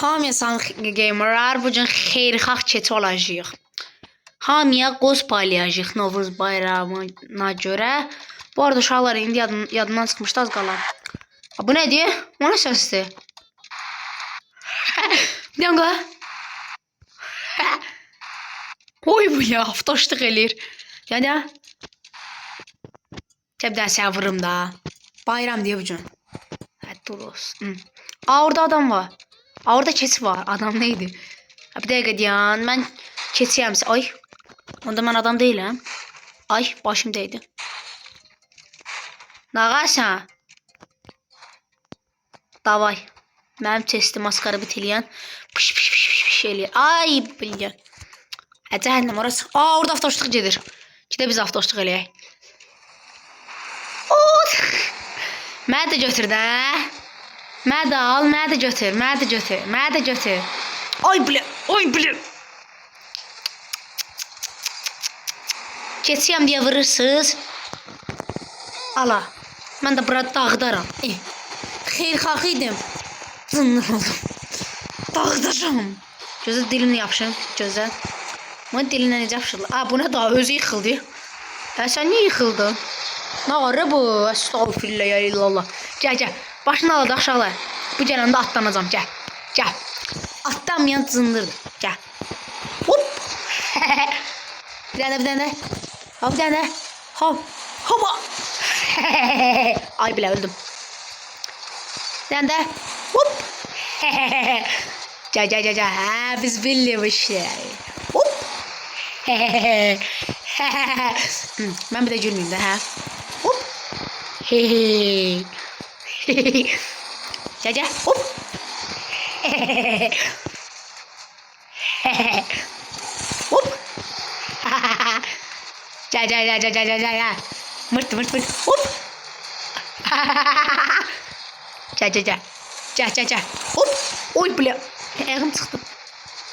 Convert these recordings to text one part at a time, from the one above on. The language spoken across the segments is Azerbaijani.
Hamıya salam gamerlar. Bu gün xeyirxah keçi olacağıq. Hamıya qoz paylayacağıq Novruz bayramına görə. Bu arada uşaqlar indi yadımdan çıxmışdı az qala. Bu nədir? O nə səsdir? Deyəm qala. Oy bu ya, avtoşluq eləyir. Yəni Cəbdən səni vururum da. Bayram deyə bu gün. Dur olsun. Orada adam var. Orada keçi var. Adam neydi? Bir dəqiqə deyən. Mən keçiyəm. Ay. Onda mən adam deyiləm. Ay, başım değdi. Nağasan. Davay. Mənim testi maskara bitiləyən. Pış pış pış pış eləyir. Ay, bilgən. Cəhənnəm orası. Orada avtoşluq gedir. Gidə biz avtoşluq eləyək. Mənə də götür də. Mənə də al, mənə də götür, mənə də götür, mənə də götür. Oy bilə, oy bilə. Keçiyəm deyə vurursunuz. Ala, mən də burada dağıdaram. Xeyirxah idim. Zınır oldum. Dağıdacam. Gözə dilimlə yapışım, gözə. Mən dilimlə necə yapışırlar? Bu nə daha özü yıxıldı. Sən niyə yıxıldın? Nə var bu? Estağfirullah ya illallah. Gəl, gəl. Başını aladı aşağılar. Bu gələndə atlanacam. Gəl. Gəl. Atlanmayan zındırdır. Gəl. Hop. Bir dənə. Hop, bir dənə. Hop. Hopa. Ay bilə öldüm. Bir dənə. Hop. Gəl. Biz bilmişik. Hop. Mən bir də gülməyim də, hə? Hop. Gəl. Hop. Hop. Gəl. Mırt. Hop. Gəl. Hop. Oy bilə. Ayağım çıxdı.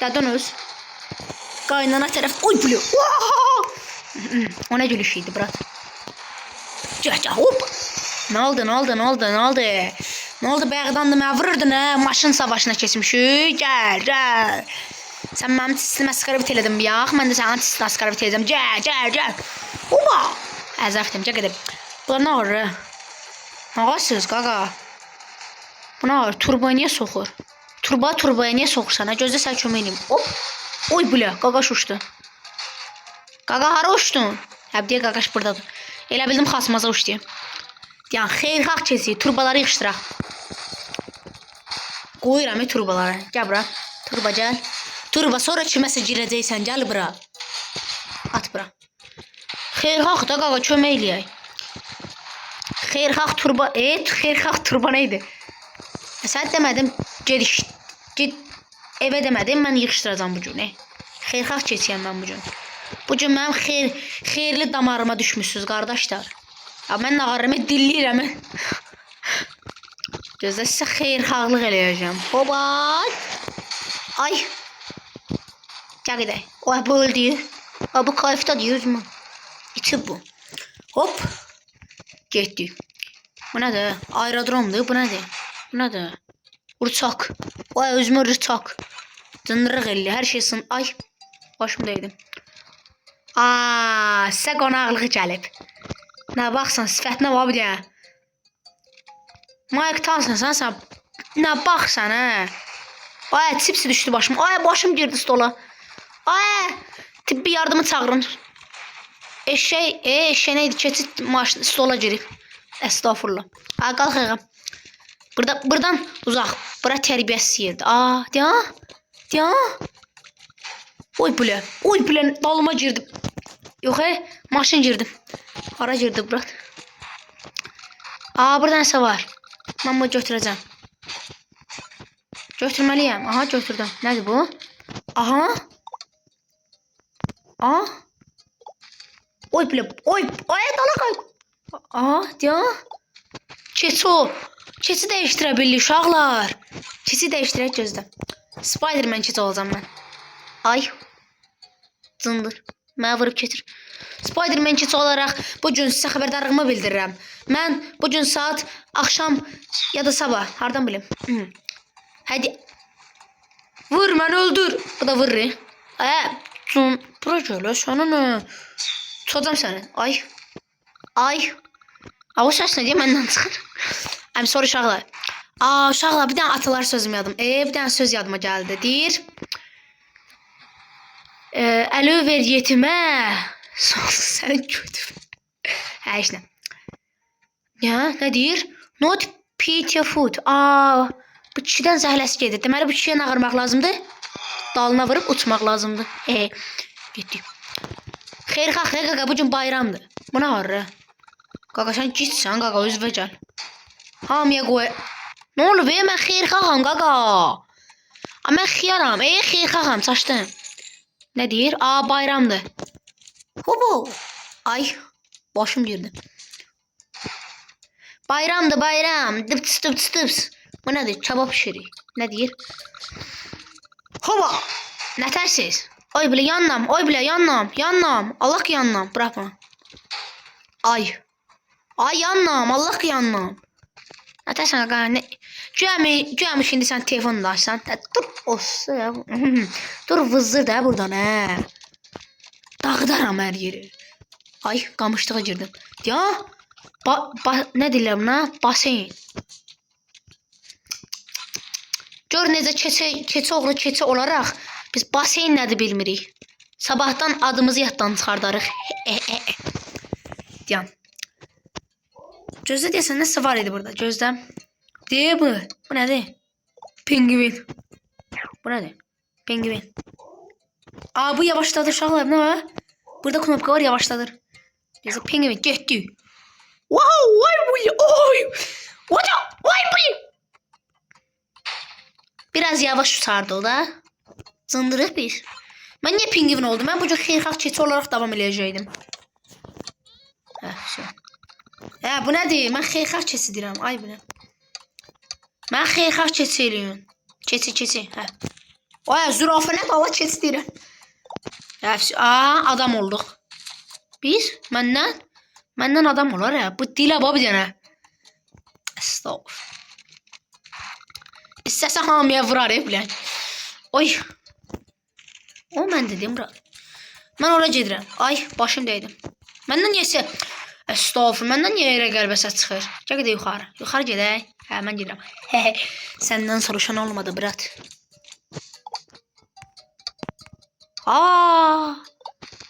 Dədən öz. Qaynana tərəf. Oy bilə. O nə gülüşüydü, brat? Gəl. Hop. Nə oldu? Nə oldu? Bayaqdan da mənə vururdun, hə? Maşın savaşına keçmişik. Gəl. Sən mənim tüstü maskara bitirdin bir yax. Mən də sənin tüstü maskara bitirəcəm. Gəl. Oba. Əzəfdim, gəl gedib. Bunlar nə olur? Nə ağasınız, qaqa? Bu nə olur? Turboya niyə soxur? Turbaya niyə soxursan? Gözdə sən kömək edeyim. Hop. Oy bilə, qaqaş uçdu. Qaqa hara uçdun? Deyə qaqaş buradadır. Elə bildim xasmaza uçdu. Yəni xeyirxah keçi, turbaları yığışdıraq. Qoyuram turbaları. Gəl bura. Turba gəl. Turba sonra kiməsə girəcəksən, gəl bura. At bura. Xeyirxah da qaqa kömək eləyək. Xeyirxah turba nə idi? Sən demədim, ged evə demədim, mən yığışdıracam bu gün. Xeyirxah keçiyəm mən bu gün. Bu gün mənim xeyirli damarıma düşmüşsünüz, qardaşlar. Mən nağarımı dilliyirəm. Gözlə sizə xeyirxahlıq eləyəcəm. Hobay. Ay. Gəl gedək. Oy, bu öldü. Bu kayıfda deyir mi? İti bu. Hop. Getdik. Bu nədir? Aerodromdur. Bu nədir? Uçaq. Oy, özümü uçaq. Dınırıq elli. Hər şey sın. Ay. Başım değdim. Sizə qonaqlığı gəlib. Nə baxsan, sifətinə var bir deyə. Mike Tyson sən. Nə baxsan, hə? Ay, çipsi düşdü başıma. Ay, başım girdi stola. Ay, tibbi yardımı çağırın. Eşək neydi? Keçid maşını stola girib. Estağfurullah. Ay, qalx ayağım. Buradan uzaq. Bura tərbiyəsiz yerdir. Deyə. Oy bilə, dalıma girdim. Yox, maşın girdim. Hara girdi, bura. Burada nəsə var. Mən bunu götürəcəm. Götürməliyəm. Aha, götürdüm. Nədir bu? Aha. Oy bilə, oy, dala qayb. Deyə. Keçi dəyişdirə bilir, uşaqlar. Keçi dəyişdirək gözlə. Spiderman keçi olacam mən. Ay. Zındır. Mənə vurub keçir. Spiderman keçi olaraq bu gün sizə xəbərdarlığımı bildirirəm. Mən bu gün saat axşam ya da sabah, hardan bilim. Hadi Vur məni öldür. Bu da vurur. Bura gələ sənə nə? Tutacam səni. Ay. Ay. O səs nə deyə məndən çıxır? Sonra uşaqlar. Uşaqlar bir dənə atalar sözüm yadım. Bir dənə söz yadıma gəldi. Deyir. Əli ver yetimə. Sən götür. Heç nə. Nə deyir? Not pit your food. Bu kişidən zəhləsi gedir. Deməli bu kişiyə nağırmaq lazımdır. Dalına vurub uçmaq lazımdır. Getdik. Xeyirxah, qaqa bu gün bayramdır. Bu nə var? Qaqa sən gitsən, qaqa özvə gəl. Hamıya qoy. Nə olub? Mən xeyirxaham qaqa. Mən xiyaram. Xeyirxaham, çaşdım. Nə deyir? Bayramdır. Hubu. Ay, başım girdi. Bayramdır, bayram. Dıps dıps dıps. Bu nədir? Kebab pişirik. Nə deyir? Hoba. Nətərsiz? Oy bilə yanlam, oy bilə yanlam. Allah ki yanlam. Bırakma. Ay. Ay yanlam, Allah ki yanlam. Nətərsən qaqa? Güyəmi şimdi sən telefonu da açsan. Dur olsa ya. Dur vızır da buradan Dağıdaram hər yeri. Ay qamışlığa girdim. Ya. Nə deyirlər buna? Baseyn. Gör necə keçi oğlu keçi olaraq biz baseyn nədir bilmirik. Sabahdan adımızı yaddan çıxardarıq. Deyəm. Gözdə deyəsən nəsə var idi burada. Gözdə. Deyə bu. Bu nədir? Pengvin. Bu nədir? Pengvin. Bu yavaşladır uşaqlar. Nə var? Burada knopka var yavaşladır. Deyəsə pengvin getdi. Wow, vay bu. Oy. Vay bu. Biraz yavaş uçardı o da. Zındırıq biz. Mən niyə pingvin oldum? Mən bu cür xeyirxah keçi olaraq davam eləyəcəkdim. Bu nədir? Mən xeyirxah keçi deyirəm. Ay bu nə? Mən xeyirxah keçi eləyim. Keçi. Zürafə nə bala keçi deyirəm. Adam olduq. Biz? Məndən adam olar Bu dilə bir dənə. Estağfurullah. İstəsə hamıya vurar bilən. Oy. O mən dedim bura. Mən ora gedirəm. Ay başım dəydim. Məndən niyəsə estağfurullah. Məndən niyə yerə qəlbə səs çıxır? Gəl gedək yuxarı. Yuxarı gedək. Mən gedirəm. Səndən soruşan olmadı brat.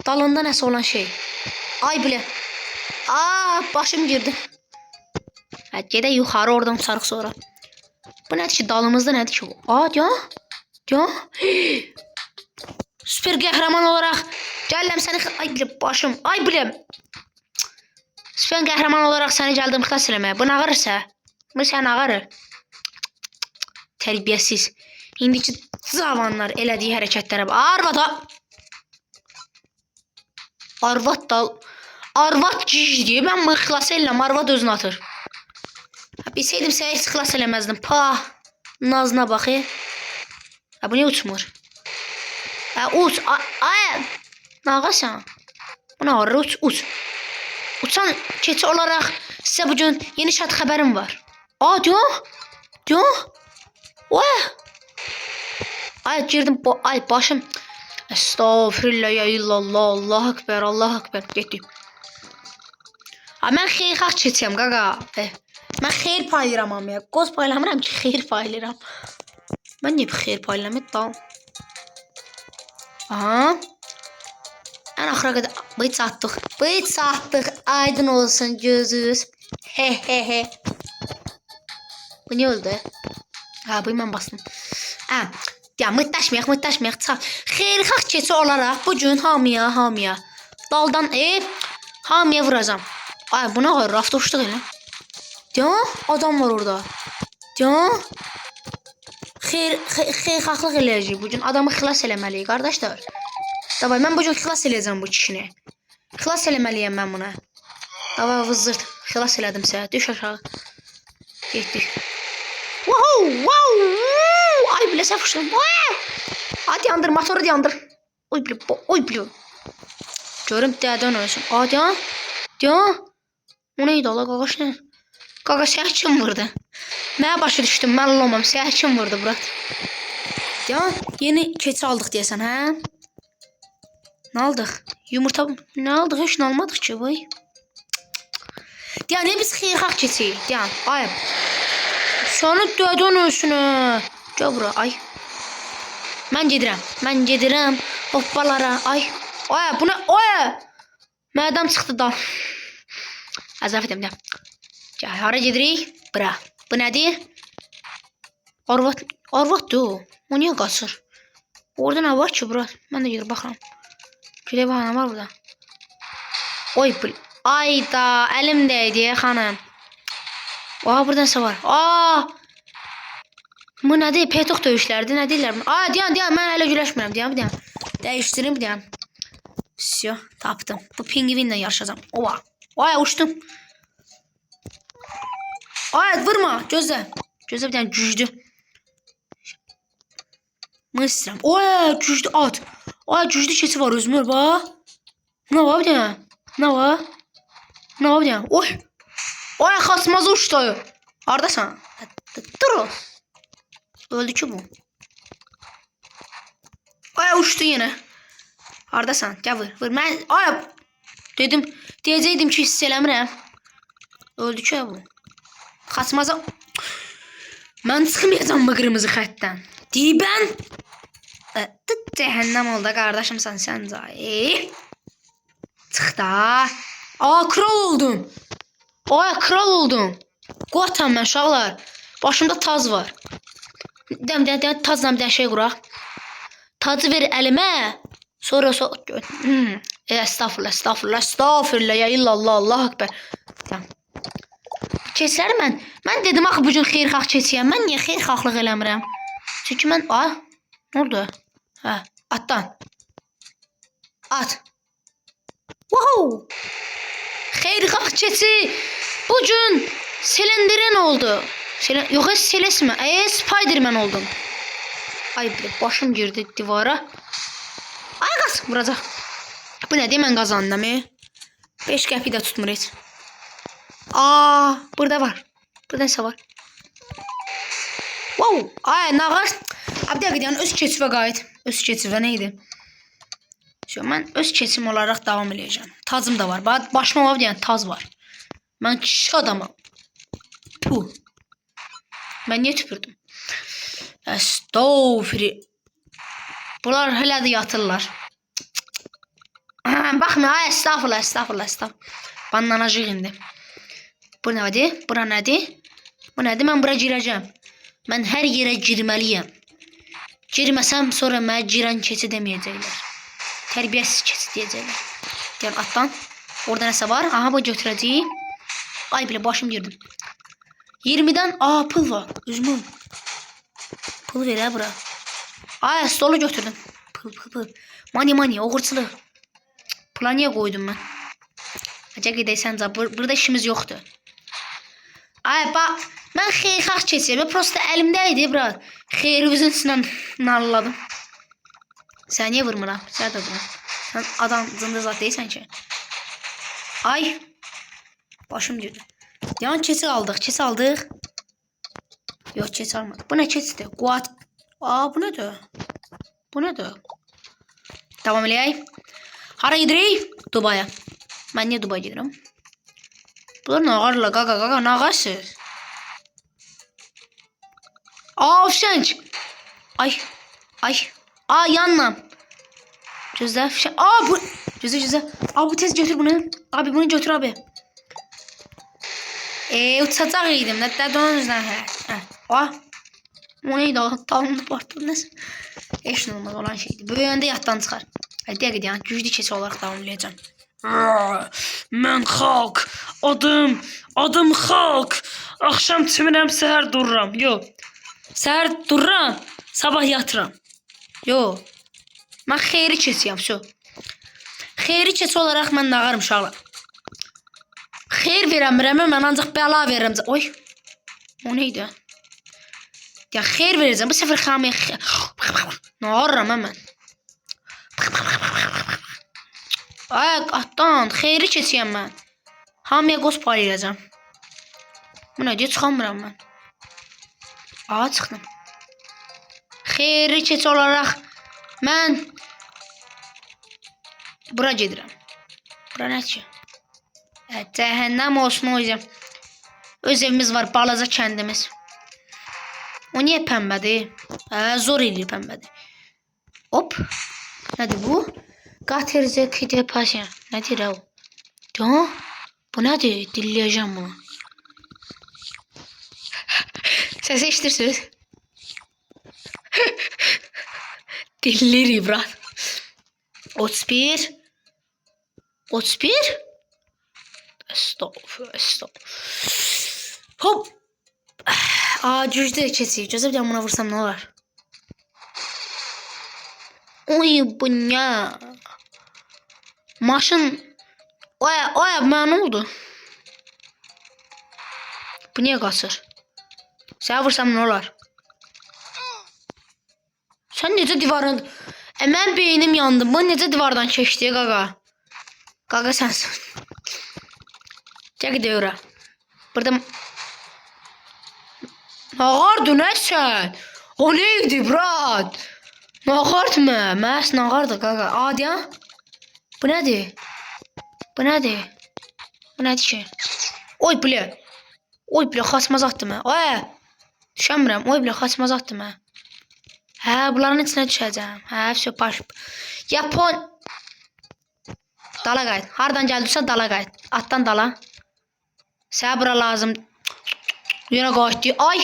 Dalında nəsə olan şey. Ay bilə. Başım girdi. Gedək yuxarı oradan uçarıq sonra. Bu nədir ki? Dalımızda nədir ki? Diyan. Süper qəhrəman olaraq gələm səni... Ay biləm başım. Ay biləm. Süper qəhrəman olaraq səni gəldim xilas eləməyə. Bu nağırırsa. Bu sən nağırır. Tərbiyəsiz. İndiki zamanlar elədiyi hərəkətlərə. Arvad gizdir. Mən bunu xilas eləm. Arvad özünü atır. Bilsəydim sənə heç xilas eləməzdim. Nazına bax. Bu niyə uçmur? Uç. Nağasan. Bu nə var? Uç. Uçan keçi olaraq sizə bugün yeni şad xəbərim var. Diyon. Ay girdim. Ay başım. Estağfirullah ya illallah. Allah akbar. Allah akbar. Getdim. Mən xeyirxah keçiyəm qaqa. Mən xeyir paylayıram ya. Qoz paylamıram ki, xeyir paylayıram. Mən niyə bir xeyir paylamıram? Ən axıra qədər bıç atdıq. Aydın olsun gözünüz. Bu niyə öldü? Bu mən bastım. Mıtdaşmayaq. Xeyirxah keçi olaraq bugün hamıya daldan hamıya vuracam. Bu nə var? Rafta uçduq elə. Adam var orada. Xeyirxahlıq eləyəcək bugün. Adamı xilas eləməliyik, qardaşlar. Davay, mən bugün xilas eləyəcəm bu kişini. Xilas eləməliyəm mən buna. Davay, vızırt. Xilas elədim sənə. Düş aşağı. Getdik. Ay, bilə səhv uçdum. Hadi yandır, motoru yandır. Oy, bilə. Görüm, dədən ölsün. Diyan. O neydi Allah, qaqaş nə? Qaqa sənə kim vurdu? Mənə başa düşdüm, mən olmam. Sənə kim vurdu, brat? Ya yeni keçi aldık deyəsən, hə? Ne aldık? Yumurta ne aldık? Hiç ne almadık ki vay. Ya ne biz xeyirxah keçiyik. Ya ay. Sonra dödün ölsünü. Gel bura ay. Mən gedirəm. Mən gedirəm. Hoppalara ay. Ay bu ne? Ay. Mədəm çıxdı da. Əzaf edəm də. Gel hara gedirik? Bura. Bu nədir? Arvat. Arvatdır o. O niye qaçır? Orada ne var ki bura? Mən də gedir baxıram. Şöyle bir hanım var burada. Oy ayda elimdeydi ya hanım. Aa buradan ne var? Aa. Bu ne değil? Petok dövüşlerdi. Ne değiller? Aa diyan ben hala güləşmirəm. Diyan. Değiştireyim diyan. Всё, tapdım. Bu pingvinle yarışacağım. Oha. Ay uçtum. Ay vurma. Gözle. Gözle bir tane cüzdü. Mısırım. Oy cüzdü at. Ay cüzdü keçi var özmür bak. Ne var bir tane? Ne var? Ne var bir tane? Oy. Oy kasmaz uçtu. Haradasan? Dur o. Öldü ki bu. Ay uçtu yine. Haradasan? Gel vur. Ben ay dedim. Diyecektim ki hiss eləmirəm. Öldü ki bu. Kasmaza. Ben çıxmayacağım bu kırmızı xətdən. Deyibən. Cehennem oldu kardeşim sen zay. Çıx da. Aa kral oldum. Ay kral oldum. Qotam mən uşaqlar. Başımda taz var. Dem tazla bir şey quraq. Tacı ver əlimə. Sonra estağfurullah ya illallah Allah akbar. Tamam. Keçləri mən dedim axı bu gün xeyirxah keçiyəm. Mən niyə xeyirxahlıq eləmirəm? Çünki mən nə oldu? Hə, atdan. At. Wow! Xeyirxah keçi. Bu gün Slenderman oldu. Yox, Selesmi? Spiderman oldum. Ay başım girdi divara. Ay qaz vuracaq. Bu nədir? Mən qazandım. 5 qəpik də tutmur heç. Burada var. Burada nəsə var. Wow! Ay nağar. Abi dəqiq yəni öz keçivə qayıt. Öz keçivə nə idi? Mən öz keçim olaraq davam edəcəm. Tacım da var. Başıma var deyən taz var. Mən kişi adamam. Puh. Mən niyə tüpürdüm? Estağfurullah. Bunlar hələ də yatırlar. Baxma, estağfurullah. Banlanacaq indi. Bu nədir? Bura nədir? Bu nədir? Mən bura girəcəm. Mən hər yerə girməliyəm. Girməsəm sonra mənə girən keçi deməyəcəklər. Tərbiyəsiz keçi deyəcəklər. Deyəm atdan. Orada nəsə var? Aha bu götürəcəyim. Ay belə başım girdim. 20'den pul var. Üzmüm. Pul ver ha bura. Ay stolu götürdüm. Pul. Money oğurçuluq. Pula niyə qoydum mən? Acə gedəysən burada işimiz yoxdur. Ay bax mən xeyirxah keçirəm. Prosta əlimdə idi bura. Xeyrinizin üstündən narladım. Sən niyə vurmuram? Sən də vurma. Sən adam zındı zat deyirsən ki. Ay. Başım girdi. Yan keçi aldıq. Yox keçi almadık. Bu nə keçidir? Quat. Bu nədir? Bu nədir? Tamam eləyək. Hara gidirik? Dubaya. Mən niyə Dubaya gedirəm? Bunlar nağarla qaqa nağarsız. Fişənç. Ay. Yanlam. Gözlə fişən. Bu. Gözlə. Bu tez götür bunu. Abi bunu götür abi. Uçacaq idim. Nədə onun üzrə. O neydi? Dalını partladı. Nəsə? Heç nə olmaz olan şeydir. Böyüyəndə yaddan çıxar. Dəqiq yəni güclü keçi olaraq davam edəcəm. Mən xalq. Adım xalq. Axşam çimirəm, səhər dururam. Yox. Səhər dururam, sabah yatıram. Yox. Mən xeyri keçiyəm. Xeyri keçi olaraq mən nağarım uşaqlar. Xeyir verəmirəm, mən ancaq bəla verirəm. Oy. O neydi? Ya xeyir verəcəm. Bu səfər xamiyə nağarıram mən. Ay atdan xeyri keçiyəm mən. Hamiyə qoz paylayacağım. Bu nə deyə çıxamıram mən. Çıxdım. xeyri keç olaraq mən bura gedirəm. Bura nə ki? Cəhənnəm olsun o yüzden. Öz evimiz var, balaca kəndimiz. O niye pembədir? Zor eləyir pembədir. Hop. Nədir bu? Qaterze kite pasya. Nədir o? Ya, bu nədir? Dilləyəcəm bunu. Səsi eşidirsiniz? Dillir İbrat. 31. 31. Estağfurullah. Hop. Cüzde kesiyor. Gözə bir daha buna vursam ne olur? Oy bu ne? Maşın. Oy mənə ne oldu? Bu niye qaçır? Sənə vursam ne olur? Sen necə divarın... Mən beynim yandı. Bu necə divardan keçdi qaqa? Qaqa sensin. Gəl gidiyor. Burada... Nağardı nə sən? O neydi brat? Nağardı mı? Məhz nağardı qaqa. Adi ya? Bu nədir? Bu nədir? Bu nədir ki? Oy bilə. Oy bilə xaçmaz atdı mı? Oy. Düşəmirəm. Oy bilə xaçmaz atdı mı? Hə, bunların içine düşəcəm. Hə, все, baş. Yapon. Dala qayıt. Hardan gəldiysə dala qayıt. Atdan dala. Sənə bura lazım. Yenə qaçdı. Ay.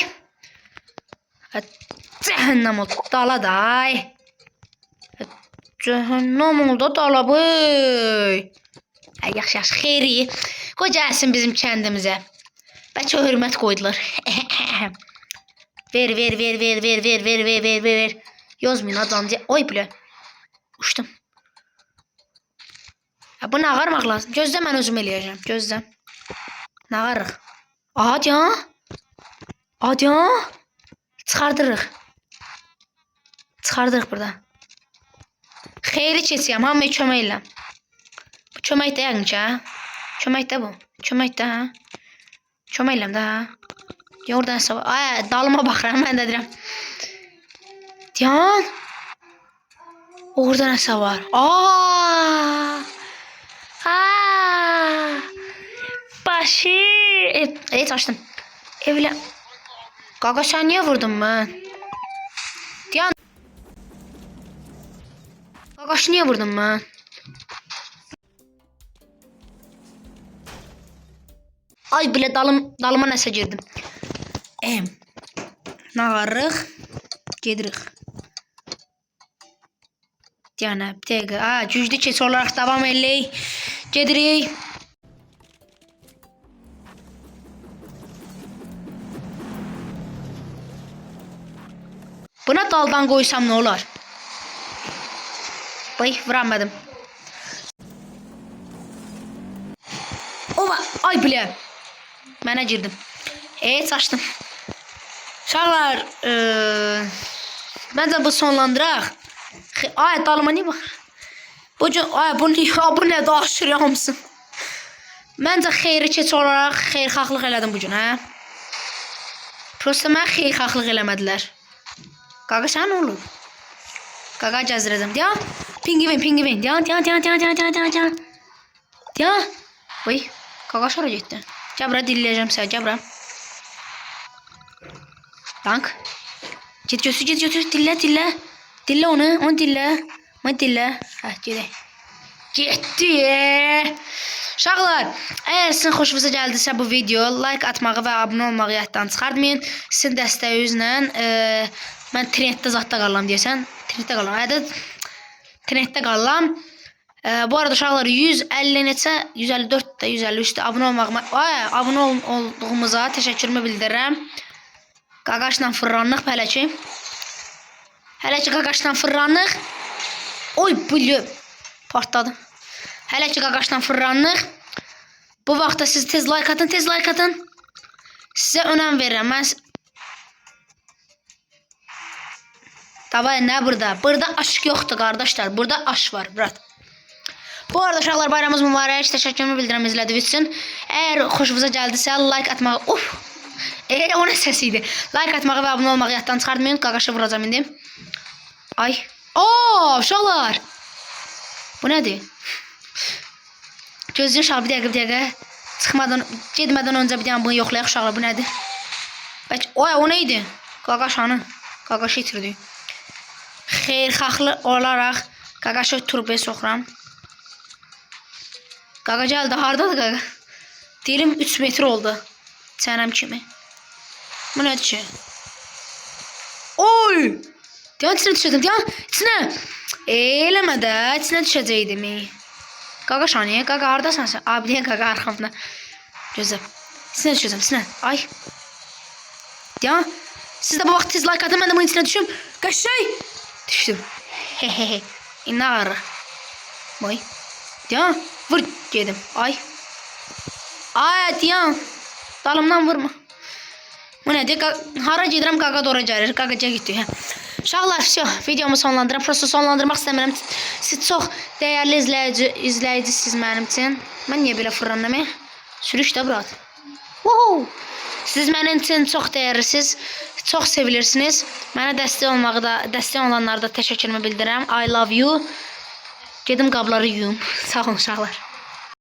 Cəhənnəm oldu. Dala da. Ay. Cəhənnəm oldu dala boy. Yaxşı, yaxşı. Xeyri. Qoy gəlsin bizim kəndimizə. Bəlkə hörmət qoydular. Ver. Yazmayın adam diye. Oy bile. Uçtum. Ya bunu ağarmaq lazım. Gözlə mən özüm eləyəcəm. Gözlə. Nağarıq. Hadi ya. Hadi ya. Çıxardırıq. Çıxardırıq burada. Xeyri keçəyəm. Hamıya kömək eləm. Bu kömək də yəqin ki, hə? Kömək də bu. Kömək də, hə? Kömək eləm də, hə? Ya oradan sabah. Ay, dalıma baxıram. Mən də deyirəm. Diyan. Orada nəsə var. Başı. Evet açtım. Evlə. Qaqa sen niye vurdun mən? Diyan. Qaqaşı niye vurdun mən? Ay bile dalıma nəsə girdim. Nağarıq. Gedirik. Yəni, bir dəqiqə. Güclü keç olaraq davam eləyik. Gedirik. Buna daldan qoysam nə olar? Bay, vuramadım. Ova, ay bilə. Mənə girdim. Açdım. Uşaqlar, məncə bu sonlandıraq. Ay, dalıma niyə baxır? Bu nə daşır hamısın. Məncə xeyri keç olaraq xeyrxahlıq elədim bugün, hə? Prosta mən xeyrxahlıq eləmədilər. Qaqa sən nə olur? Qaqa gəzdirəcəm. Diyan, pingvin. Diyan. Oy, qaqa şora getdi. Gəl bura dilləyəcəm sənə, gəl bura. Dank. Git götür. Dille. Dille onu dille. Onu dille. Hə, gedək. Getdi. Uşaqlar, əgər sizin xoşunuza gəldisə bu video, like atmağı və abunə olmağı yaddan çıxartmayın. Sizin dəstəyinizlə mən trenddə zadda qalıram deyəsən. Trenddə qalıram. Bu arada uşaqlar 150 neçə, 154 də 153 də abunə olduğumuza təşəkkürümü bildirirəm. Qaqaşla fırlanıq hələ ki. Qaqaşla fırlanıq. Oy bülü. Partladı. Hələ ki qaqaşla fırlanıq. Bu vaxtda siz tez like atın. Sizə önəm verirəm. Davay nə burada? Burada aşk yoxdur qardaşlar. Burada aşk var. Bırak. Bu arada uşaqlar bayramımız mübarək. Təşəkkürümü bildirirəm izlədiyiniz üçün. Əgər xoşunuza gəldisə like atmağı. O nə səsi idi? Like atmağı və abunə olmağı yaddan çıxartmayın. Qaqaşı vuracam indi. Ay. Oo, uşaqlar. Bu nədir? Gözün uşaq bir dəqiqə. Getmədən öncə bir dənə bunu yoxlayaq uşaqlar. Bu nədir? Bəlkə o nə idi? Qaqaşanı. Qaqaşı itirdik. Xeyirxahlı olaraq qaqaşı turbaya soxuram. Qaqa gəldi. Hardadır qaqa? Dilim 3 metr oldu. Çənəm kimi. Bu nədir ki? Oy! Deyən içinə düşəcəm. Deyən içinə. Eləmə də. İçinə düşəcəkdim. Qaqa şaniyə. Qaqa haradasan sən? Abi deyən qaqa arxamda. Gözəm. İçinə düşəcəm. İçinə. Ay. Deyən. Siz də bu vaxt tez like atın. Mən də bunun içinə düşüm. Qəşəy. Düşdüm. Hehehe. İnə ağrı. Boy. Deyən. Vur gedim. Ay. Ay deyən. Dalımdan vurma. Bu nədir? Hara gedirəm, qaqa da ora gəlir. Qaqaca getdik. Uşaqlar, videomu sonlandırım. Prosto sonlandırmaq istəmirəm. Siz çox dəyərli izləyicisiniz mənim üçün. Mən niyə belə fırlandım? Sürüş də brat. Siz mənim üçün çox dəyərlisiniz. Çox sevilirsiniz. Mənə dəstək olanlara da təşəkkürümü bildirirəm. I love you. Gedim qabları yuyum. Sağ olun uşaqlar.